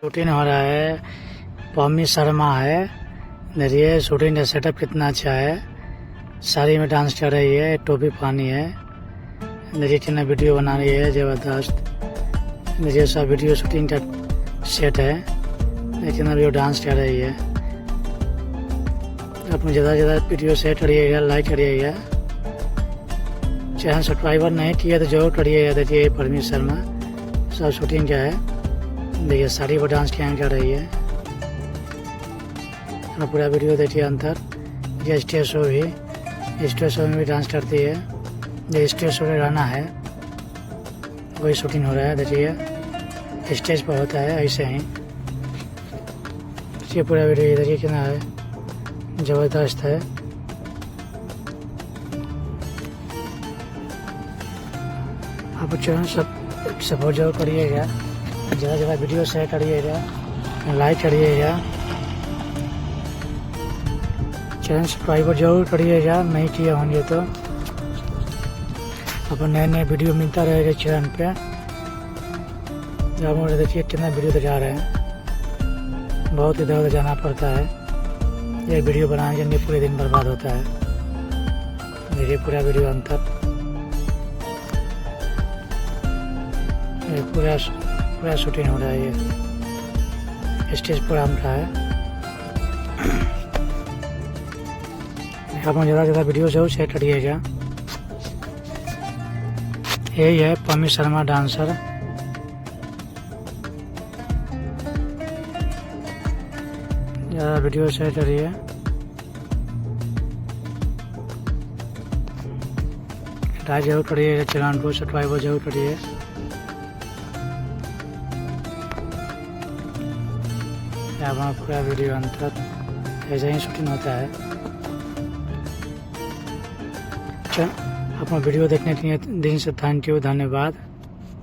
Shooting हो रहा है, पम्मी शर्मा है। देखिए शूटिंग का सेटअप कितना अच्छा है। साड़ी में डांस कर रही है, टोपी पहनी है। देखिए कितना वीडियो बना रही है, जबरदस्त। देखिए सब वीडियो शूटिंग का सेट है। कितना वीडियो डांस कर रही है। अपने ज़्यादा से ज़्यादा वीडियो शेयर करिएगा, लाइक करिएगा। चैनल सब्सक्राइबर नहीं किया तो जरूर करिएगा। देखिए पम्मी शर्मा सब शूटिंग का है। देखिए साड़ी पर डांस क्या कर रही है। और पूरा वीडियो देखिए अंतर। ये स्टेज शो भी, स्टेज शो में भी डांस करती है। ये स्टेज शो में गाना है, वही शूटिंग हो रहा है। देखिए स्टेज पर होता है ऐसे ही। ये पूरा वीडियो देखिए कितना है, जबरदस्त है। आप चैनल सब सपोर्ट जरूर करिएगा, ज़्यादा ज़्यादा वीडियो शेयर करिएगा, लाइक करिएगा। चैनल सब्सक्राइबर जरूर करिएगा, नहीं किए होंगे तो। अपन नए नए वीडियो मिलता रहेगा चैनल पे। आप देखिए कितना वीडियो दिखा रहे हैं, बहुत इधर उधर जाना पड़ता है। ये वीडियो बनाने के लिए पूरे दिन बर्बाद होता है। देखिए पूरा वीडियो अंतर। पूरा शूटिंग हो रहा है। ये स्टेज प्रोग्राम का है। आप ज़्यादा से ज़्यादा वीडियो जरूर शेयर करिएगा। यही है पम्मी शर्मा डांसर। ज़्यादा वीडियो शेयर करिए। लाइक जरूर करिएगा, चैनल को सब्सक्राइब जरूर करिए। हमारा पूरा वीडियो अंतर ऐसे ही शूटिंग होता है। अच्छा, अपना वीडियो देखने के लिए दिन से थैंक यू, धन्यवाद।